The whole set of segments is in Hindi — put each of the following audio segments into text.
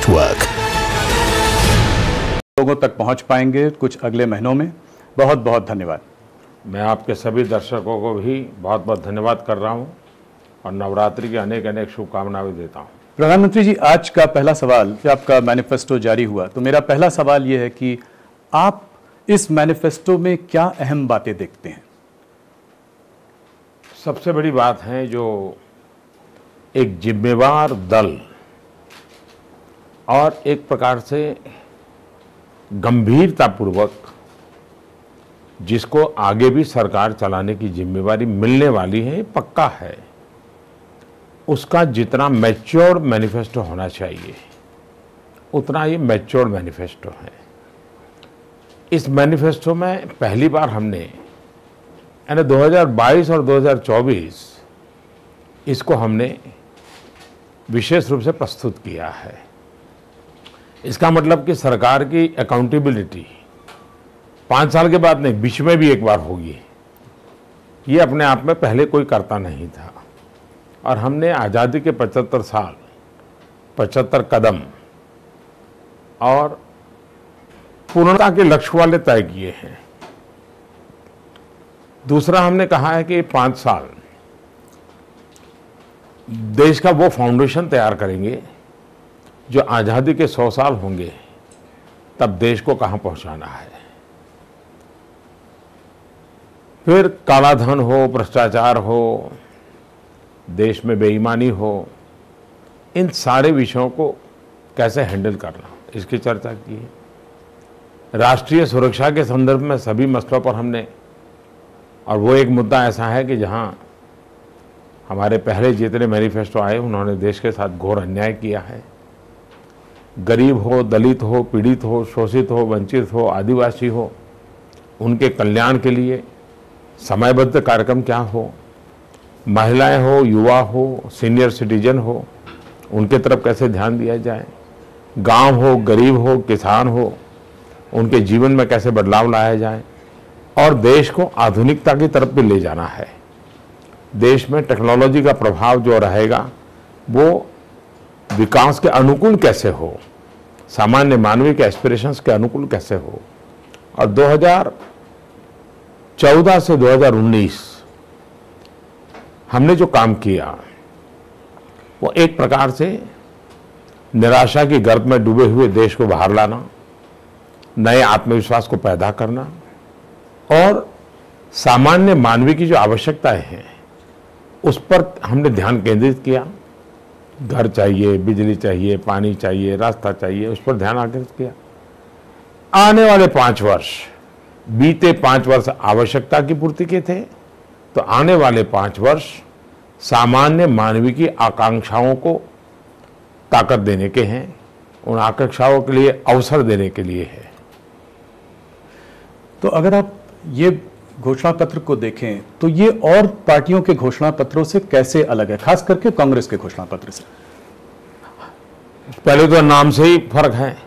नेटवर्क लोगों तक पहुंच पाएंगे कुछ अगले महीनों में। बहुत बहुत धन्यवाद। मैं आपके सभी दर्शकों को भी बहुत बहुत धन्यवाद कर रहा हूं और नवरात्रि की अनेक अनेक शुभकामनाएं भी देता हूं। प्रधानमंत्री जी, आज का पहला सवाल, जब आपका मैनिफेस्टो जारी हुआ तो मेरा पहला सवाल यह है कि आप इस मैनिफेस्टो में क्या अहम बातें देखते हैं? सबसे बड़ी बात है जो एक जिम्मेवार दल और एक प्रकार से गंभीरतापूर्वक जिसको आगे भी सरकार चलाने की जिम्मेवारी मिलने वाली है, पक्का है, उसका जितना मैच्योर मैनिफेस्टो होना चाहिए उतना ये मैच्योर मैनिफेस्टो है। इस मैनिफेस्टो में पहली बार हमने यानी 2022 और 2024 इसको हमने विशेष रूप से प्रस्तुत किया है। इसका मतलब कि सरकार की अकाउंटेबिलिटी 5 साल के बाद नहीं, बीच में भी एक बार होगी। ये अपने आप में पहले कोई करता नहीं था और हमने आज़ादी के 75 साल, 75 कदम और पूर्णता के लक्ष्य वाले तय किए हैं। दूसरा, हमने कहा है कि 5 साल देश का वो फाउंडेशन तैयार करेंगे जो आज़ादी के 100 साल होंगे तब देश को कहां पहुंचाना है। फिर काला धन हो, भ्रष्टाचार हो, देश में बेईमानी हो, इन सारे विषयों को कैसे हैंडल करना, इसकी चर्चा की है। राष्ट्रीय सुरक्षा के संदर्भ में सभी मसलों पर हमने, और वो एक मुद्दा ऐसा है कि जहां हमारे पहले जितने मैनिफेस्टो आए उन्होंने देश के साथ घोर अन्याय किया है। गरीब हो, दलित हो, पीड़ित हो, शोषित हो, वंचित हो, आदिवासी हो, उनके कल्याण के लिए समयबद्ध कार्यक्रम क्या हो, महिलाएं हो, युवा हो, सीनियर सिटीजन हो, उनके तरफ कैसे ध्यान दिया जाए, गांव हो, गरीब हो, किसान हो, उनके जीवन में कैसे बदलाव लाया जाए, और देश को आधुनिकता की तरफ भी ले जाना है। देश में टेक्नोलॉजी का प्रभाव जो रहेगा वो विकास के अनुकूल कैसे हो, सामान्य मानवीय के एस्पिरेशंस के अनुकूल कैसे हो। और 2014 से 2019 हमने जो काम किया वो एक प्रकार से निराशा की गर्त में डूबे हुए देश को बाहर लाना, नए आत्मविश्वास को पैदा करना और सामान्य मानवीय की जो आवश्यकताएं हैं उस पर हमने ध्यान केंद्रित किया। घर चाहिए, बिजली चाहिए, पानी चाहिए, रास्ता चाहिए, उस पर ध्यान आकेंद्रित किया। आने वाले 5 वर्ष, बीते 5 वर्ष आवश्यकता की पूर्ति के थे, तो आने वाले 5 वर्ष सामान्य मानवीय की आकांक्षाओं को ताकत देने के हैं, उन आकांक्षाओं के लिए अवसर देने के लिए है। तो अगर आप ये घोषणा पत्र को देखें तो ये और पार्टियों के घोषणा पत्रों से कैसे अलग है, खास करके कांग्रेस के घोषणा पत्र से? पहले तो नाम से ही फर्क है।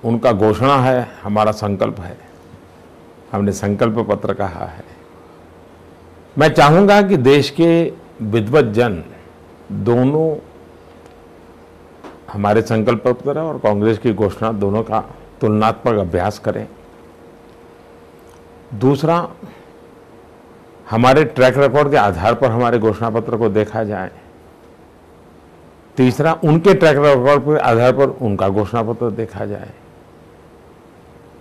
उनका घोषणा है, हमारा संकल्प है। हमने संकल्प पत्र कहा है। मैं चाहूंगा कि देश के विद्वत जन दोनों हमारे संकल्प पत्र और कांग्रेस की घोषणा दोनों का तुलनात्मक अभ्यास करें। दूसरा, हमारे ट्रैक रिकॉर्ड के आधार पर हमारे घोषणा पत्र को देखा जाए। तीसरा, उनके ट्रैक रिकॉर्ड के आधार पर उनका घोषणा पत्र देखा जाए।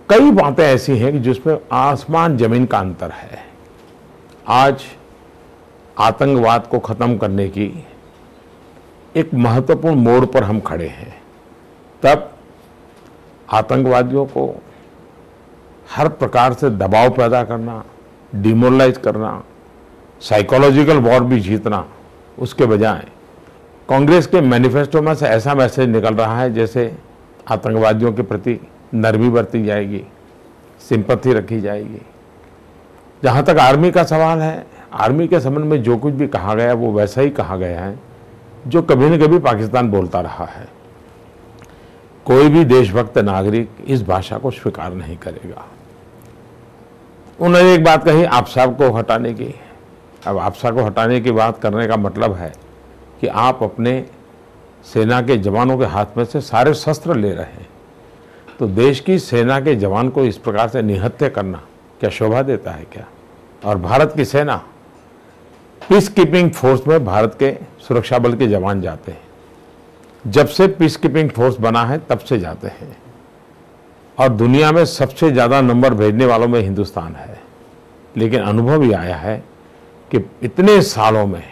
कई बातें ऐसी हैं कि जिसमें आसमान जमीन का अंतर है। आज आतंकवाद को खत्म करने की एक महत्वपूर्ण मोड़ पर हम खड़े हैं। तब आतंकवादियों को हर प्रकार से दबाव पैदा करना, डिमोरलाइज करना, साइकोलॉजिकल वॉर भी जीतना, उसके बजाय कांग्रेस के मैनिफेस्टो में से ऐसा मैसेज निकल रहा है जैसे आतंकवादियों के प्रति नरमी बरती जाएगी, सिंपैथी रखी जाएगी। जहाँ तक आर्मी का सवाल है, आर्मी के संबंध में जो कुछ भी कहा गया वो वैसा ही कहा गया है जो कभी न कभी पाकिस्तान बोलता रहा है। कोई भी देशभक्त नागरिक इस भाषा को स्वीकार नहीं करेगा। उन्होंने एक बात कही आपसा को हटाने की। अब आपसा को हटाने की बात करने का मतलब है कि आप अपने सेना के जवानों के हाथ में से सारे शस्त्र ले रहे हैं, तो देश की सेना के जवान को इस प्रकार से निहत्या करना क्या शोभा देता है क्या? और भारत की सेना पीस कीपिंग फोर्स में भारत के सुरक्षा बल के जवान जाते हैं। जब से पीस कीपिंग फोर्स बना है तब से जाते हैं, और दुनिया में सबसे ज़्यादा नंबर भेजने वालों में हिंदुस्तान है। लेकिन अनुभव ये आया है कि इतने सालों में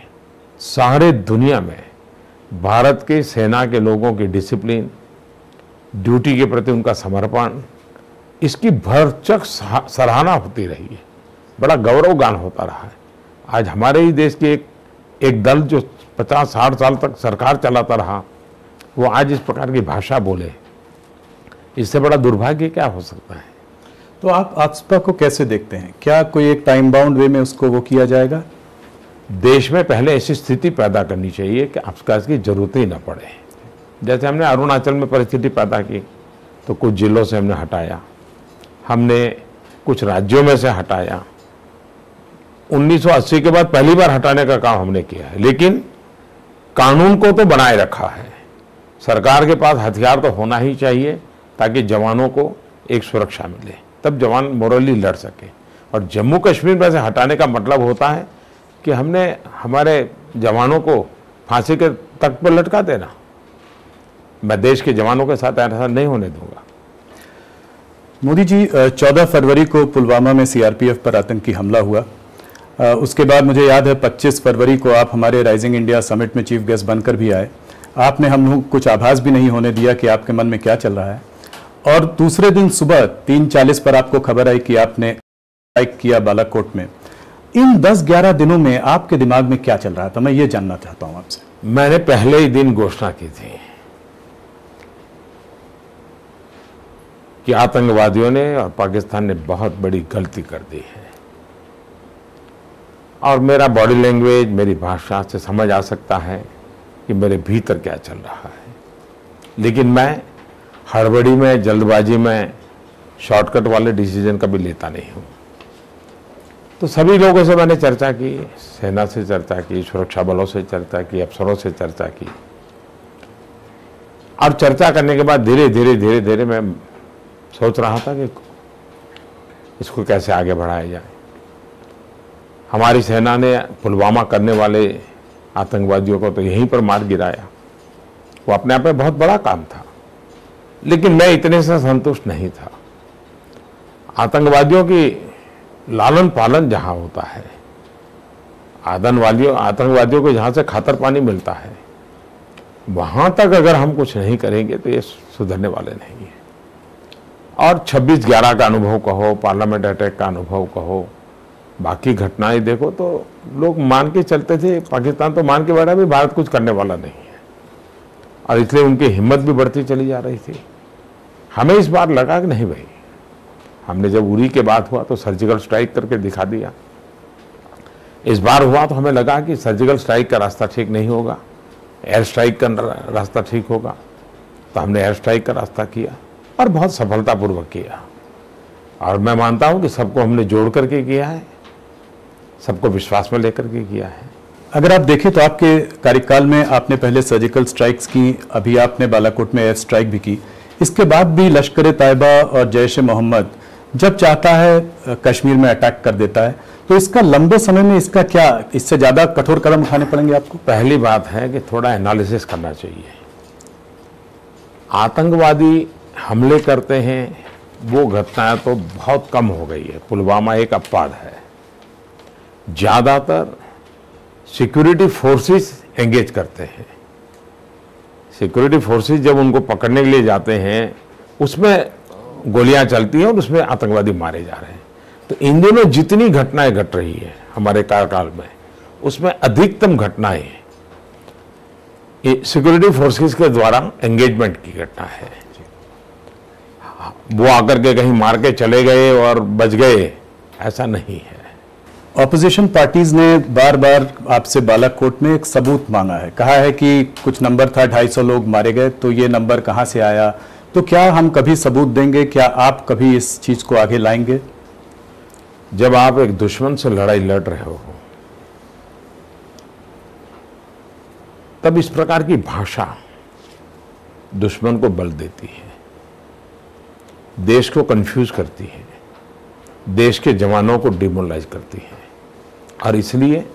सारे दुनिया में भारत की सेना के लोगों की डिसिप्लिन, ड्यूटी के प्रति उनका समर्पण, इसकी भरचक सराहना होती रही है, बड़ा गौरवगान होता रहा है। आज हमारे ही देश के एक दल जो 50-60 साल तक सरकार चलाता रहा, वो आज इस प्रकार की भाषा बोले, इससे बड़ा दुर्भाग्य क्या हो सकता है? तो आप आफ्स्पा को कैसे देखते हैं? क्या कोई एक टाइम बाउंड वे में उसको वो किया जाएगा? देश में पहले ऐसी स्थिति पैदा करनी चाहिए कि आफ्स्पा की जरूरत ही न पड़े। जैसे हमने अरुणाचल में परिस्थिति पैदा की तो कुछ जिलों से हमने हटाया, हमने कुछ राज्यों में से हटाया। 1980 के बाद पहली बार हटाने का काम हमने किया है, लेकिन कानून को तो बनाए रखा है। सरकार के पास हथियार तो होना ही चाहिए ताकि जवानों को एक सुरक्षा मिले, तब जवान मोरली लड़ सके। और जम्मू कश्मीर में से हटाने का मतलब होता है कि हमने हमारे जवानों को फांसी के तख्त पर लटका देना। मैं देश के जवानों के साथ ऐसा नहीं होने दूंगा। मोदी जी, 14 फरवरी को पुलवामा में सीआरपीएफ पर आतंकी हमला हुआ। उसके बाद मुझे याद है 25 फरवरी को आप हमारे राइजिंग इंडिया समिट में चीफ गेस्ट बनकर भी आए। आपने हम लोग कुछ आभास भी नहीं होने दिया कि आपके मन में क्या चल रहा है। और दूसरे दिन सुबह 3:40 पर आपको खबर आई कि आपने स्ट्राइक किया बालाकोट में। इन 10-11 दिनों में आपके दिमाग में क्या चल रहा था, मैं ये जानना चाहता हूं आपसे। मैंने पहले ही दिन घोषणा की थी कि आतंकवादियों ने और पाकिस्तान ने बहुत बड़ी गलती कर दी है, और मेरा बॉडी लैंग्वेज, मेरी भाषा से समझ आ सकता है कि मेरे भीतर क्या चल रहा है। लेकिन मैं हड़बड़ी में, जल्दबाजी में शॉर्टकट वाले डिसीजन कभी लेता नहीं हूं। तो सभी लोगों से मैंने चर्चा की, सेना से चर्चा की, सुरक्षा बलों से चर्चा की, अफसरों से चर्चा की, और चर्चा करने के बाद धीरे धीरे मैं सोच रहा था कि इसको कैसे आगे बढ़ाया जाए। हमारी सेना ने पुलवामा करने वाले आतंकवादियों को तो यहीं पर मार गिराया, वो अपने आप में बहुत बड़ा काम था। लेकिन मैं इतने से संतुष्ट नहीं था। आतंकवादियों की लालन पालन जहां होता है, आतंकवादियों को जहां से खातर पानी मिलता है, वहां तक अगर हम कुछ नहीं करेंगे तो ये सुधरने वाले नहीं है। और 26/11 का अनुभव कहो, पार्लियामेंट अटैक का अनुभव कहो, बाकी घटनाएं देखो तो लोग मान के चलते थे, पाकिस्तान तो मान के बैठा भी भारत कुछ करने वाला नहीं है, और इसलिए उनकी हिम्मत भी बढ़ती चली जा रही थी। हमें इस बार लगा कि नहीं भाई, हमने जब उरी के बात हुआ तो सर्जिकल स्ट्राइक करके दिखा दिया। इस बार हुआ तो हमें लगा कि सर्जिकल स्ट्राइक का रास्ता ठीक नहीं होगा, एयर स्ट्राइक का रास्ता ठीक होगा, तो हमने एयर स्ट्राइक का रास्ता किया और बहुत सफलतापूर्वक किया। और मैं मानता हूं कि सबको हमने जोड़ करके किया है, सबको विश्वास में लेकर के किया है। अगर आप देखें तो आपके कार्यकाल में आपने पहले सर्जिकल स्ट्राइक्स की, अभी आपने बालाकोट में एयर स्ट्राइक भी की। इसके बाद भी लश्कर तैयबा और जैश ए मोहम्मद जब चाहता है कश्मीर में अटैक कर देता है, तो इसका लंबे समय में इसका क्या, इससे ज्यादा कठोर कदम उठाने पड़ेंगे आपको? पहली बात है कि थोड़ा एनालिसिस करना चाहिए। आतंकवादी हमले करते हैं वो घटनाएं तो बहुत कम हो गई है। पुलवामा एक अपवाद है। ज्यादातर सिक्योरिटी फोर्सेस एंगेज करते हैं। सिक्योरिटी फोर्सेस जब उनको पकड़ने के लिए जाते हैं, उसमें गोलियां चलती हैं और उसमें आतंकवादी मारे जा रहे हैं। तो इन दिनों जितनी घटनाएं घट रही है हमारे कार्यकाल में, उसमें अधिकतम घटनाएं सिक्योरिटी फोर्सेस के द्वारा एंगेजमेंट की घटना है। वो आकर के कहीं मार के चले गए और बच गए, ऐसा नहीं है। ऑपोजिशन पार्टीज ने बार बार आपसे बालाकोट में एक सबूत मांगा है, कहा है कि कुछ नंबर था 250 लोग मारे गए, तो ये नंबर कहां से आया? तो क्या हम कभी सबूत देंगे? क्या आप कभी इस चीज को आगे लाएंगे? जब आप एक दुश्मन से लड़ाई लड़ रहे हो तब इस प्रकार की भाषा दुश्मन को बल देती है, देश को कंफ्यूज करती है, देश के जवानों को डिमोरलाइज करती है। और इसलिए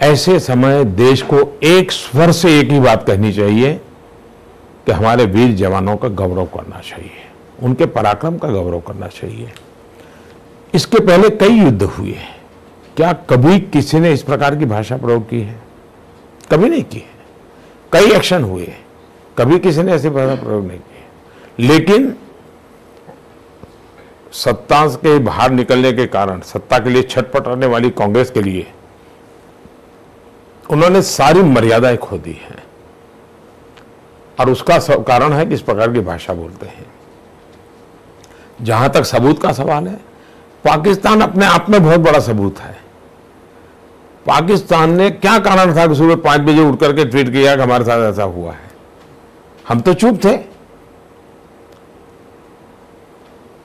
ऐसे समय देश को एक स्वर से एक ही बात कहनी चाहिए कि हमारे वीर जवानों का गौरव करना चाहिए, उनके पराक्रम का गौरव करना चाहिए। इसके पहले कई युद्ध हुए, क्या कभी किसी ने इस प्रकार की भाषा प्रयोग की है? कभी नहीं की है। कई एक्शन हुए, कभी किसी ने ऐसी भाषा प्रयोग नहीं की है। लेकिन सत्ता के बाहर निकलने के कारण, सत्ता के लिए छटपटाने वाली कांग्रेस के लिए उन्होंने सारी मर्यादाएं खो दी हैं। और उसका कारण है कि इस प्रकार की भाषा बोलते हैं। जहां तक सबूत का सवाल है, पाकिस्तान अपने आप में बहुत बड़ा सबूत है। पाकिस्तान ने क्या कारण था कि सुबह 5 बजे उठ करके ट्वीट किया कि हमारे साथ ऐसा हुआ है? हम तो चुप थे,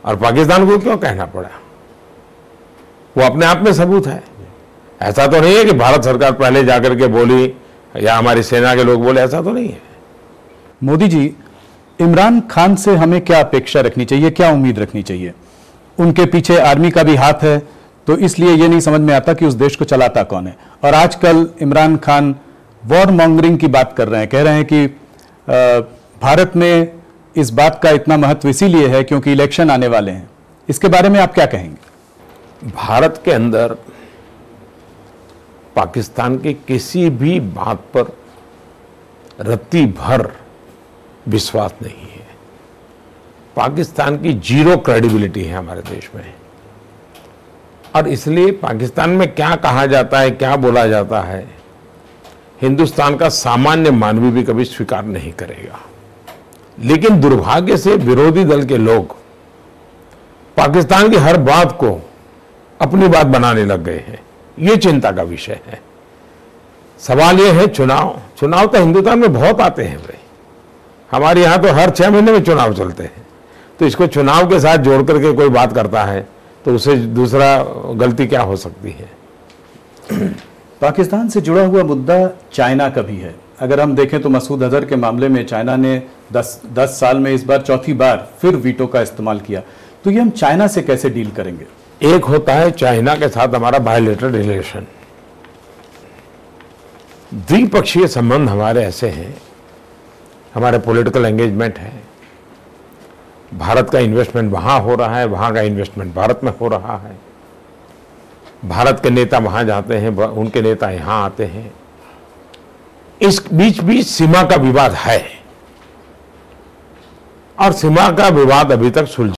और पाकिस्तान को क्यों कहना पड़ा? वो अपने आप में सबूत है। ऐसा तो नहीं है कि भारत सरकार पहले जाकर के बोली या हमारी सेना के लोग बोले, ऐसा तो नहीं है। मोदी जी, इमरान खान से हमें क्या अपेक्षा रखनी चाहिए, क्या उम्मीद रखनी चाहिए? उनके पीछे आर्मी का भी हाथ है, तो इसलिए ये नहीं समझ में आता कि उस देश को चलाता कौन है। और आजकल इमरान खान वॉर मॉन्गरिंग की बात कर रहे हैं, कह रहे हैं कि भारत में इस बात का इतना महत्व इसीलिए है क्योंकि इलेक्शन आने वाले हैं। इसके बारे में आप क्या कहेंगे? भारत के अंदर पाकिस्तान की किसी भी बात पर रत्ती भर विश्वास नहीं है। पाकिस्तान की जीरो क्रेडिबिलिटी है हमारे देश में, और इसलिए पाकिस्तान में क्या कहा जाता है, क्या बोला जाता है, हिंदुस्तान का सामान्य मानवी भी कभी स्वीकार नहीं करेगा। लेकिन दुर्भाग्य से विरोधी दल के लोग पाकिस्तान की हर बात को अपनी बात बनाने लग गए हैं। ये चिंता का विषय है। सवाल ये है, चुनाव तो हिंदुस्तान में बहुत आते हैं भाई। हमारे यहाँ तो हर 6 महीने में चुनाव चलते हैं, तो इसको चुनाव के साथ जोड़ करके कोई बात करता है तो उसे दूसरा गलती क्या हो सकती है? पाकिस्तान से जुड़ा हुआ मुद्दा चाइना का भी है। अगर हम देखें तो मसूद अजहर के मामले में चाइना ने 10 साल में इस बार चौथी बार फिर वीटो का इस्तेमाल किया। तो ये हम चाइना से कैसे डील करेंगे? एक होता है चाइना के साथ हमारा बायलैटरल रिलेशन, द्विपक्षीय संबंध हमारे ऐसे हैं, हमारे पॉलिटिकल एंगेजमेंट है, भारत का इन्वेस्टमेंट वहां हो रहा है, वहां का इन्वेस्टमेंट भारत में हो रहा है, भारत के नेता वहां जाते हैं, उनके नेता यहां आते हैं। इस बीच बीच सीमा का विवाद है, और सीमा का विवाद अभी तक सुलझा।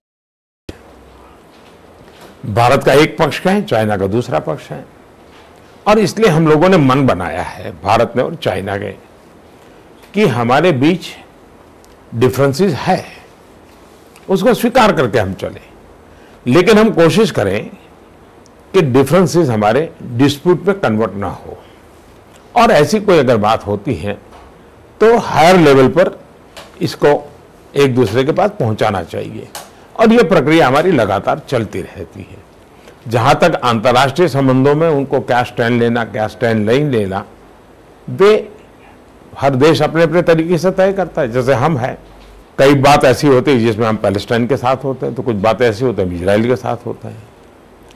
भारत का एक पक्ष है, चाइना का दूसरा पक्ष है, और इसलिए हम लोगों ने मन बनाया है, भारत ने और चाइना के, कि हमारे बीच डिफरेंसेस है, उसको स्वीकार करके हम चलें। लेकिन हम कोशिश करें कि डिफरेंसेस हमारे डिस्प्यूट में कन्वर्ट ना हो, और ऐसी कोई अगर बात होती है तो हायर लेवल पर इसको एक दूसरे के पास पहुंचाना चाहिए, और यह प्रक्रिया हमारी लगातार चलती रहती है। जहां तक अंतर्राष्ट्रीय संबंधों में उनको क्या स्टैंड लेना, क्या स्टैंड नहीं लेना, वे हर देश अपने अपने तरीके से तय करता है। जैसे हम हैं, कई बात ऐसी होती है जिसमें हम पैलेस्टाइन के साथ होते हैं, तो कुछ बातें ऐसी होती हैं इजराइल के साथ होते हैं,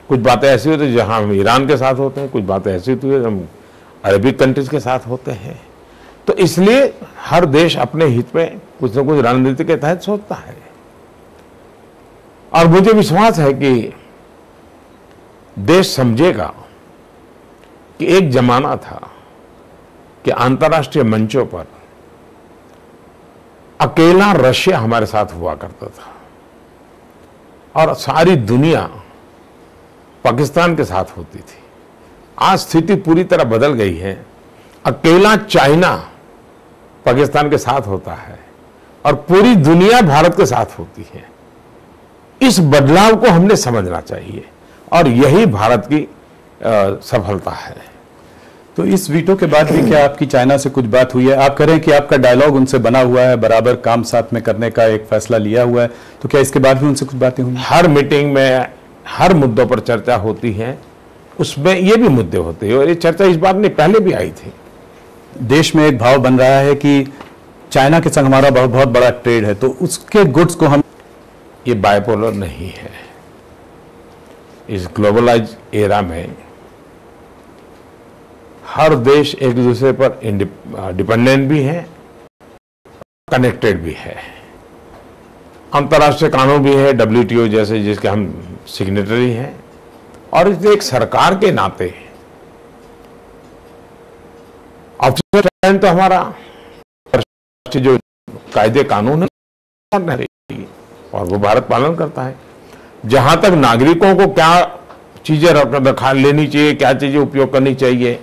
कुछ बातें ऐसी होती हैं जहां हम ईरान के साथ होते हैं, कुछ बातें ऐसी होती है हम अरबिक कंट्रीज के साथ होते हैं। तो इसलिए हर देश अपने हित में कुछ न कुछ रणनीति के तहत सोचता है, और मुझे विश्वास है कि देश समझेगा कि एक जमाना था कि अंतर्राष्ट्रीय मंचों पर अकेला रशिया हमारे साथ हुआ करता था, और सारी दुनिया पाकिस्तान के साथ होती थी। आज स्थिति पूरी तरह बदल गई है, अकेला चाइना पाकिस्तान के साथ होता है, और पूरी दुनिया भारत के साथ होती है। इस बदलाव को हमने समझना चाहिए, और यही भारत की सफलता है। तो इस वीटो के बाद भी क्या आपकी चाइना से कुछ बात हुई है? आप कह रहे हैं कि आपका डायलॉग उनसे बना हुआ है, बराबर काम साथ में करने का एक फैसला लिया हुआ है, तो क्या इसके बाद भी उनसे कुछ बातें हुई? हर मीटिंग में हर मुद्दों पर चर्चा होती है, उसमें ये भी मुद्दे होते हैं, और ये चर्चा इस बार नहीं पहले भी आई थी। देश में एक भाव बन रहा है कि चाइना के संग हमारा बहुत बड़ा ट्रेड है, तो उसके गुड्स को हम, ये बाइपोलर नहीं है। इस ग्लोबलाइज एरा में हर देश एक दूसरे पर डिपेंडेंट भी है, कनेक्टेड भी है। अंतर्राष्ट्रीय कानून भी है, WTO जैसे, जिसके हम सिग्नेटरी हैं, और इसलिए एक सरकार के नाते ऑफिशियल स्टैंड तो हमारा जो कायदे कानून है करना चाहिए, और वो भारत पालन करता है। जहां तक नागरिकों को क्या चीजें रखा लेनी चाहिए, क्या चीजें उपयोग करनी चाहिए,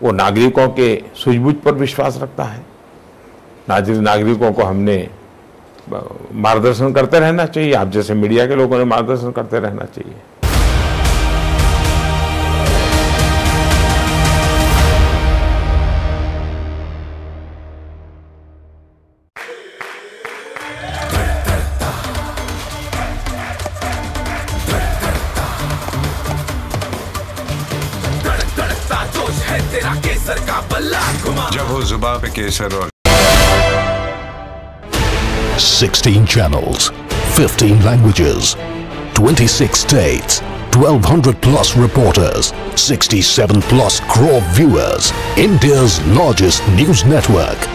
वो नागरिकों के सूझबूझ पर विश्वास रखता है। नागरिकों को हमने मार्गदर्शन करते रहना चाहिए, आप जैसे मीडिया के लोगों ने मार्गदर्शन करते रहना चाहिए। जब हो जुबां पे केसर और 16 channels, 15 languages, 26 states, 1200 plus reporters, 67 plus crore viewers. India's largest news network,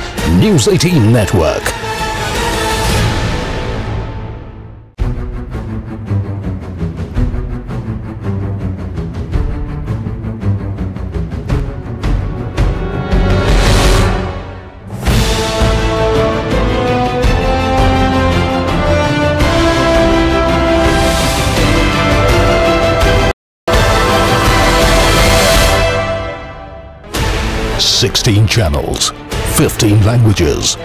News 18 Network. Sixteen channels, 15 languages,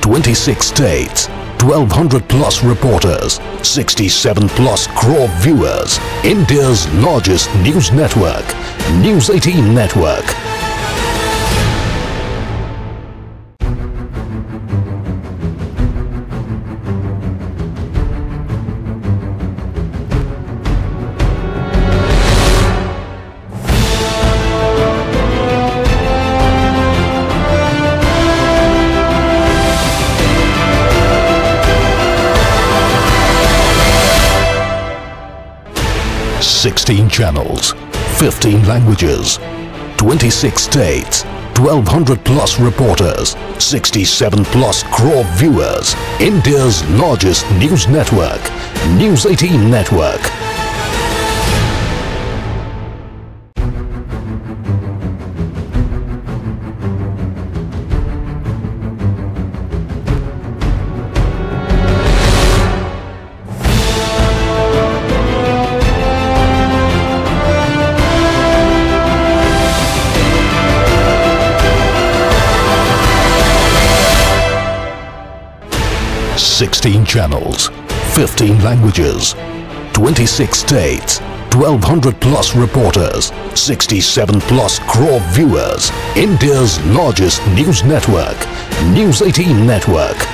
26 states, 1200 plus reporters, 67 plus crore viewers. India's largest news network, News 18 Network. Sixteen channels, 15 languages, 26 states, 1200 plus reporters, 67 plus crore viewers. India's largest news network, News 18 Network. Sixteen channels, 15 languages, 26 states, 1200 plus reporters, 67 plus crore viewers. India's largest news network, News 18 Network.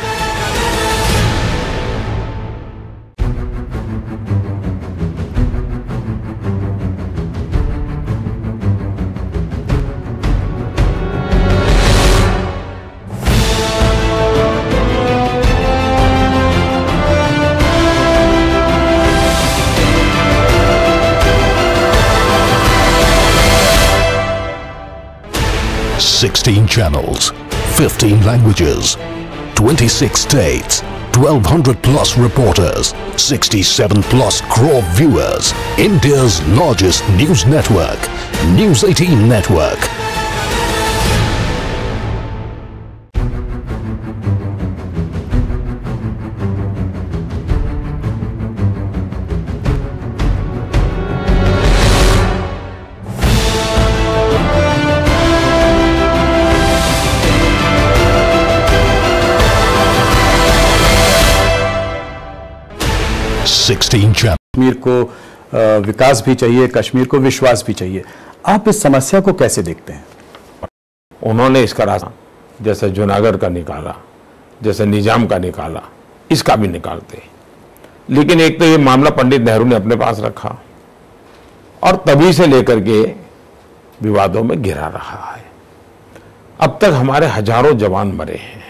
Sixteen channels, 15 languages, 26 states, 1200 plus reporters, 67 plus crore viewers. India's largest news network, News 18 Network. Sixteen channels. Kashmir को विकास भी चाहिए, कश्मीर को विश्वास भी चाहिए। आप इस समस्या को कैसे देखते हैं? उन्होंने इसका रास्ता जैसे जूनागढ़ का निकाला, जैसे निजाम का निकाला, इसका भी निकालते। लेकिन एक तो ये मामला पंडित नेहरू ने अपने पास रखा और तभी से लेकर के विवादों में घिरा रहा है। अब तक हमारे हजारों जवान मरे हैं,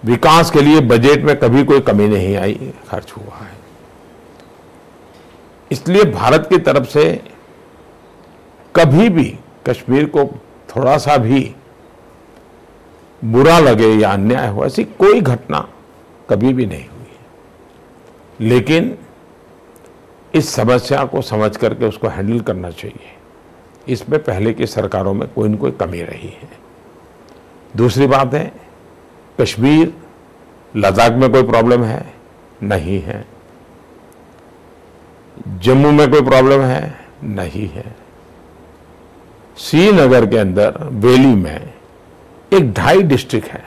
विकास के लिए बजट में कभी कोई कमी नहीं आई, खर्च हुआ है। इसलिए भारत की तरफ से कभी भी कश्मीर को थोड़ा सा भी बुरा लगे या अन्याय हो, ऐसी कोई घटना कभी भी नहीं हुई है। लेकिन इस समस्या को समझ करके उसको हैंडल करना चाहिए, इसमें पहले की सरकारों में कोई न कोई कमी रही है। दूसरी बात है, कश्मीर लद्दाख में कोई प्रॉब्लम है? नहीं है। जम्मू में कोई प्रॉब्लम है? नहीं है। श्रीनगर के अंदर वैली में एक 2.5 डिस्ट्रिक्ट है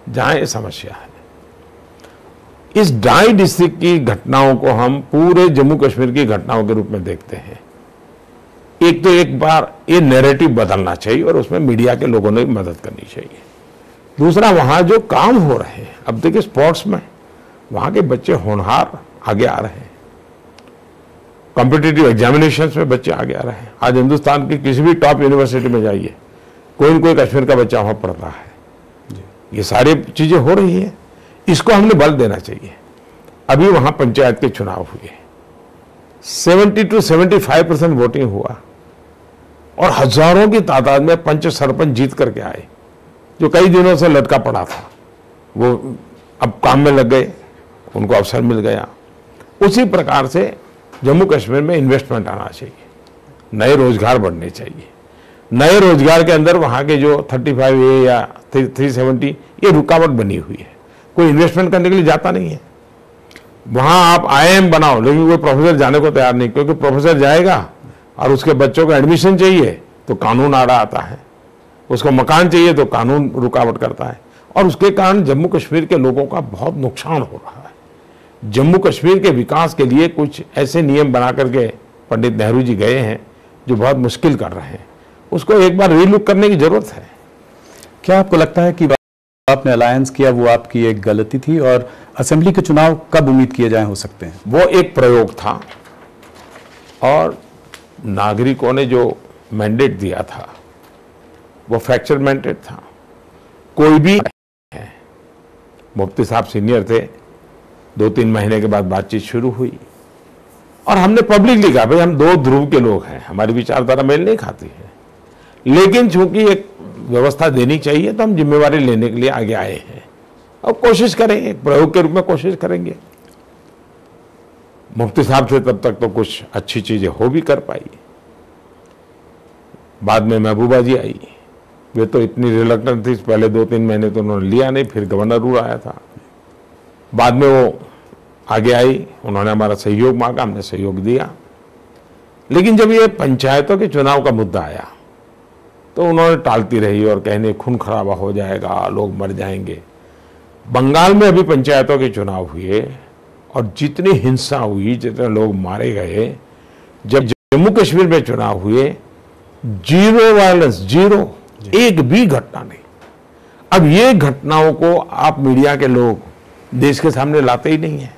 जहां ये समस्या है। इस 2.5 डिस्ट्रिक्ट की घटनाओं को हम पूरे जम्मू कश्मीर की घटनाओं के रूप में देखते हैं। एक तो एक बार ये नैरेटिव बदलना चाहिए और उसमें मीडिया के लोगों ने मदद करनी चाहिए। दूसरा, वहां जो काम हो रहे हैं, अब देखिए स्पोर्ट्स में वहां के बच्चे होनहार आगे आ रहे हैं, कॉम्पिटिटिव एग्जामिनेशंस में बच्चे आगे आ रहे हैं। आज हिंदुस्तान की किसी भी टॉप यूनिवर्सिटी में जाइए, कोई न कोई कश्मीर का बच्चा वहां पढ़ता है। ये सारी चीजें हो रही है, इसको हमने बल देना चाहिए। अभी वहां पंचायत के चुनाव हुए, 70 to 75% वोटिंग हुआ और हजारों की तादाद में पंच सरपंच जीत करके आए, जो कई दिनों से लटका पड़ा था। वो अब काम में लग गए, उनको अवसर मिल गया। उसी प्रकार से जम्मू कश्मीर में इन्वेस्टमेंट आना चाहिए, नए रोजगार बढ़ने चाहिए। नए रोजगार के अंदर वहां के जो 35A या 370 ये रुकावट बनी हुई है, कोई इन्वेस्टमेंट करने के लिए जाता नहीं है। वहां आप IIM बनाओ, लेकिन कोई प्रोफेसर जाने को तैयार नहीं, क्योंकि प्रोफेसर जाएगा और उसके बच्चों को एडमिशन चाहिए तो कानून आड़ा आता है, उसको मकान चाहिए तो कानून रुकावट करता है, और उसके कारण जम्मू कश्मीर के लोगों का बहुत नुकसान हो रहा है। जम्मू कश्मीर के विकास के लिए कुछ ऐसे नियम बना करके पंडित नेहरू जी गए हैं जो बहुत मुश्किल कर रहे हैं, उसको एक बार रीलुक करने की जरूरत है। क्या आपको लगता है कि आपने अलायंस किया वो आपकी एक गलती थी, और असेंबली के चुनाव कब उम्मीद किए जाए हो सकते हैं? वो एक प्रयोग था और नागरिकों ने जो मैंडेट दिया था वो फ्रैक्चर मैंडेट था। कोई भी है, मुफ्ती साहब सीनियर थे, 2-3 महीने के बाद बातचीत शुरू हुई और हमने पब्लिकली कहा भाई हम 2 ध्रुव के लोग हैं, हमारी विचारधारा मेल नहीं खाती है, लेकिन चूंकि एक व्यवस्था देनी चाहिए तो हम जिम्मेवारी लेने के लिए आगे आए हैं और कोशिश करेंगे, एक प्रयोग के रूप में कोशिश करेंगे। मुफ्ती साहब से तब तक तो कुछ अच्छी चीजें हो भी कर पाई। बाद में महबूबा जी आई, वे तो इतनी रिलक्टेंट थी, पहले 2-3 महीने तो उन्होंने लिया नहीं, फिर गवर्नर रूल आया था। बाद में वो आगे आई, उन्होंने हमारा सहयोग मांगा, हमने सहयोग दिया। लेकिन जब ये पंचायतों के चुनाव का मुद्दा आया तो उन्होंने टालती रही और कहने खून खराबा हो जाएगा, लोग मर जाएंगे। बंगाल में अभी पंचायतों के चुनाव हुए और जितनी हिंसा हुई, जितने लोग मारे गए, जब जम्मू कश्मीर में चुनाव हुए, 0 वायलेंस, 0, एक भी घटना नहीं। अब ये घटनाओं को आप मीडिया के लोग देश के सामने लाते ही नहीं है,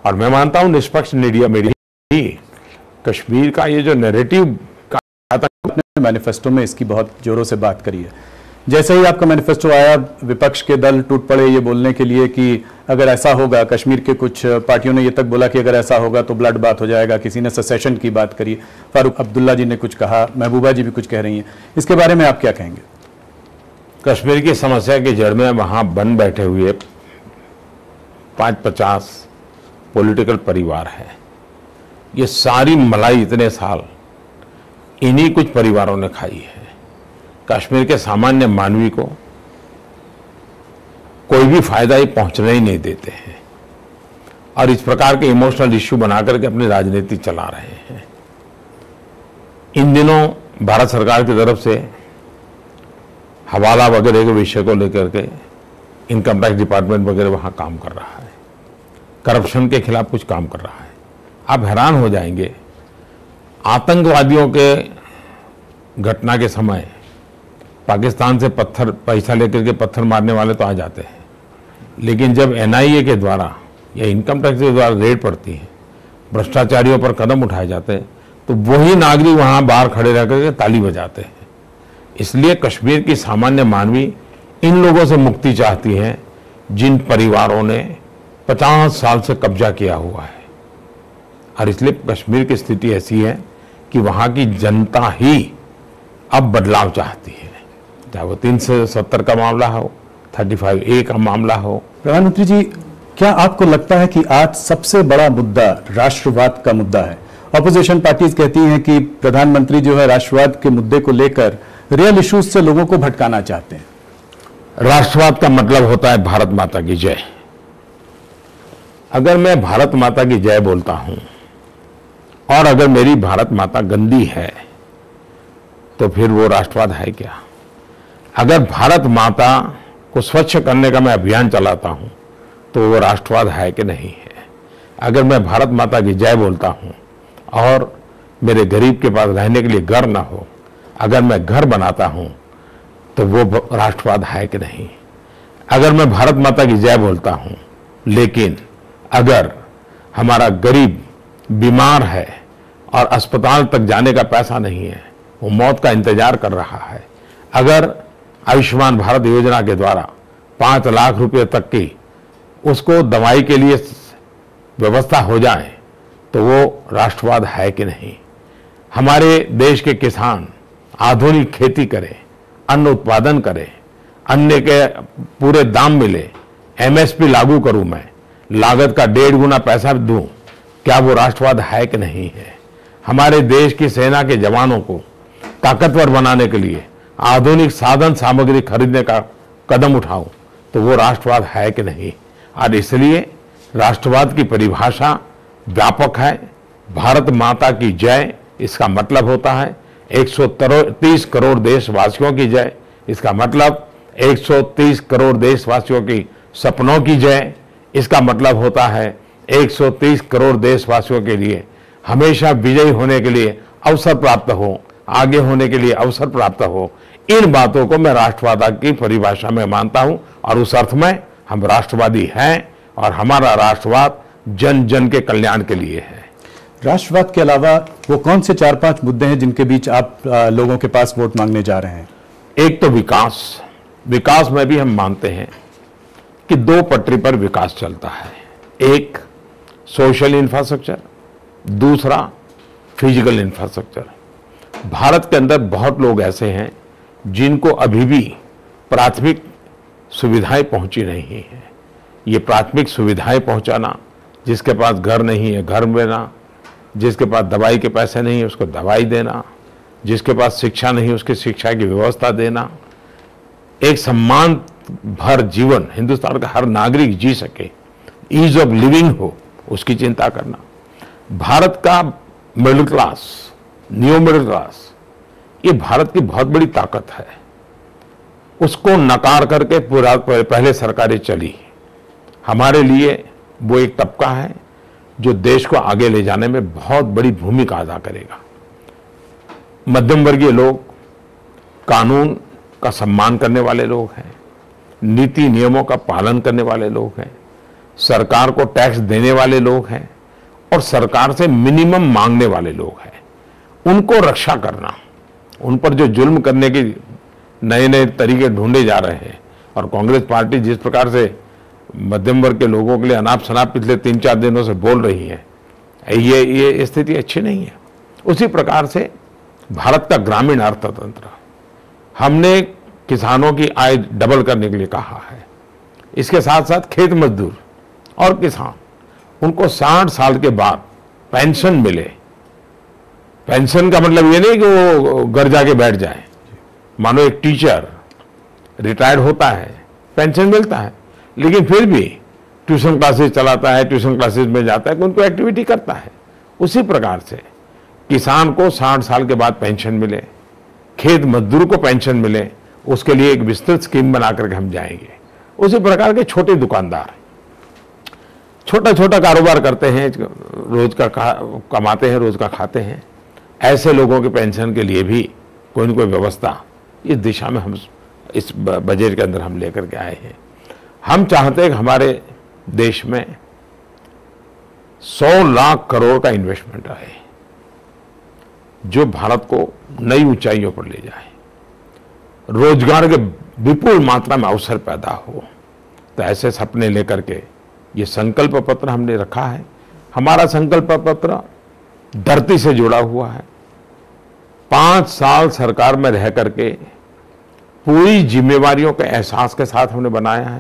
और मैं मानता हूं निष्पक्ष मीडिया ही कश्मीर का ये जो नैरेटिव अपने मैनिफेस्टो में इसकी बहुत जोरों से बात करी है। जैसे ही आपका मैनिफेस्टो आया, विपक्ष के दल टूट पड़े ये बोलने के लिए कि अगर ऐसा होगा, कश्मीर के कुछ पार्टियों ने ये तक बोला कि अगर ऐसा होगा तो ब्लड बात हो जाएगा, किसी ने सेसेशन की बात करी, फारूक अब्दुल्ला जी ने कुछ कहा, महबूबा जी भी कुछ कह रही हैं, इसके बारे में आप क्या कहेंगे? कश्मीर की समस्या की जड़ में वहां बन बैठे हुए 5-50 पॉलिटिकल परिवार है। ये सारी मलाई इतने साल इन्हीं कुछ परिवारों ने खाई है। कश्मीर के सामान्य मानवी को कोई भी फायदा ही पहुंचने ही नहीं देते हैं और इस प्रकार के इमोशनल इश्यू बनाकर के अपनी राजनीति चला रहे हैं। इन दिनों भारत सरकार की तरफ से हवाला वगैरह के विषय को लेकर के इनकम टैक्स डिपार्टमेंट वगैरह वहां काम कर रहा है, करप्शन के खिलाफ कुछ काम कर रहा है। आप हैरान हो जाएंगे, आतंकवादियों के घटना के समय पाकिस्तान से पैसा लेकर के पत्थर मारने वाले तो आ जाते हैं, लेकिन जब NIA के द्वारा या इनकम टैक्स के द्वारा रेड पड़ती है, भ्रष्टाचारियों पर कदम उठाए जाते हैं, तो वही नागरिक वहां बाहर खड़े रह करके ताली बजाते हैं। इसलिए कश्मीर की सामान्य मानवी इन लोगों से मुक्ति चाहती हैं जिन परिवारों ने 50 साल से कब्जा किया हुआ है। और इसलिए कश्मीर की स्थिति ऐसी है कि वहां की जनता ही अब बदलाव चाहती है, चाहे वो 370 का मामला हो, 35A का मामला हो। प्रधानमंत्री जी, क्या आपको लगता है कि आज सबसे बड़ा मुद्दा राष्ट्रवाद का मुद्दा है? ऑपोजिशन पार्टीज कहती हैं कि प्रधानमंत्री जो है राष्ट्रवाद के मुद्दे को लेकर रियल इश्यूज से लोगों को भटकाना चाहते हैं। राष्ट्रवाद का मतलब होता है भारत माता की जय। अगर मैं भारत माता की जय बोलता हूं और अगर मेरी भारत माता गंदी है तो फिर वो राष्ट्रवाद है क्या? अगर भारत माता को स्वच्छ करने का मैं अभियान चलाता हूं तो वो राष्ट्रवाद है कि नहीं है? अगर मैं भारत माता की जय बोलता हूं और मेरे गरीब के पास रहने के लिए घर ना हो, अगर मैं घर बनाता हूं तो वो राष्ट्रवाद है कि नहीं? अगर मैं भारत माता की जय बोलता हूं लेकिन अगर हमारा गरीब बीमार है और अस्पताल तक जाने का पैसा नहीं है, वो मौत का इंतजार कर रहा है, अगर आयुष्मान भारत योजना के द्वारा 5 लाख रुपए तक की उसको दवाई के लिए व्यवस्था हो जाए तो वो राष्ट्रवाद है कि नहीं? हमारे देश के किसान आधुनिक खेती करें, अन्न उत्पादन करें, अन्न के पूरे दाम मिले, MSP लागू करूं, मैं लागत का 1.5 गुना पैसा दूं, क्या वो राष्ट्रवाद है कि नहीं है? हमारे देश की सेना के जवानों को ताकतवर बनाने के लिए आधुनिक साधन सामग्री खरीदने का कदम उठाऊं तो वो राष्ट्रवाद है कि नहीं? और इसलिए राष्ट्रवाद की परिभाषा व्यापक है। भारत माता की जय, इसका मतलब होता है 130 करोड़ देशवासियों की जय। इसका मतलब 130 करोड़ देशवासियों की सपनों की जय। इसका मतलब होता है 130 करोड़ देशवासियों के लिए हमेशा विजयी होने के लिए अवसर प्राप्त हो, आगे होने के लिए अवसर प्राप्त हो। इन बातों को मैं राष्ट्रवाद की परिभाषा में मानता हूं और उस अर्थ में हम राष्ट्रवादी हैं और हमारा राष्ट्रवाद जन जन के कल्याण के लिए है। राष्ट्रवाद के अलावा वो कौन से 4-5 मुद्दे हैं जिनके बीच आप लोगों के पास वोट मांगने जा रहे हैं? एक तो विकास। विकास में भी हम मानते हैं कि 2 पटरी पर विकास चलता है। एक सोशल इंफ्रास्ट्रक्चर, दूसरा फिजिकल इंफ्रास्ट्रक्चर। भारत के अंदर बहुत लोग ऐसे हैं जिनको अभी भी प्राथमिक सुविधाएं पहुंची नहीं हैं। ये प्राथमिक सुविधाएं पहुंचाना, जिसके पास घर नहीं है घर देना, जिसके पास दवाई के पैसे नहीं है उसको दवाई देना, जिसके पास शिक्षा नहीं है उसकी शिक्षा की व्यवस्था देना, एक सम्मान भर जीवन हिंदुस्तान का हर नागरिक जी सके, ईज ऑफ लिविंग हो, उसकी चिंता करना। भारत का middle class, new middle class, ये भारत की बहुत बड़ी ताकत है। उसको नकार करके पूरा पहले सरकारें चली। हमारे लिए वो एक तबका है जो देश को आगे ले जाने में बहुत बड़ी भूमिका अदा करेगा। मध्यम वर्गीय लोग, कानून का सम्मान करने वाले लोग हैं, नीति नियमों का पालन करने वाले लोग हैं, सरकार को टैक्स देने वाले लोग हैं और सरकार से मिनिमम मांगने वाले लोग हैं। उनको रक्षा करना, उन पर जो जुल्म करने के नए नए तरीके ढूंढे जा रहे हैं और कांग्रेस पार्टी जिस प्रकार से मध्यम वर्ग के लोगों के लिए अनाप शनाप पिछले 3-4 दिनों से बोल रही है, ये स्थिति अच्छी नहीं है। उसी प्रकार से भारत का ग्रामीण अर्थतंत्र, हमने किसानों की आय डबल करने के लिए कहा है। इसके साथ साथ खेत मजदूर और किसान, उनको 60 साल के बाद पेंशन मिले। पेंशन का मतलब ये नहीं कि वो घर जाके बैठ जाए। मानो एक टीचर रिटायर्ड होता है, पेंशन मिलता है, लेकिन फिर भी ट्यूशन क्लासेस चलाता है, ट्यूशन क्लासेस में जाता है, उनको एक्टिविटी करता है। उसी प्रकार से किसान को 60 साल के बाद पेंशन मिले, खेत मजदूर को पेंशन मिले, उसके लिए एक विस्तृत स्कीम बना करके हम जाएंगे। उसी प्रकार के छोटे दुकानदार छोटा छोटा कारोबार करते हैं, रोज का कमाते हैं, रोज का खाते हैं, ऐसे लोगों के पेंशन के लिए भी कोई न कोई व्यवस्था इस दिशा में हम इस बजट के अंदर हम लेकर के आए हैं। हम चाहते हैं कि हमारे देश में 100 लाख करोड़ का इन्वेस्टमेंट आए जो भारत को नई ऊंचाइयों पर ले जाए, रोजगार के विपुल मात्रा में अवसर पैदा हो। तो ऐसे सपने लेकर के ये संकल्प पत्र हमने रखा है। हमारा संकल्प पत्र धरती से जुड़ा हुआ है। 5 साल सरकार में रह करके पूरी जिम्मेवारियों के एहसास के साथ हमने बनाया है।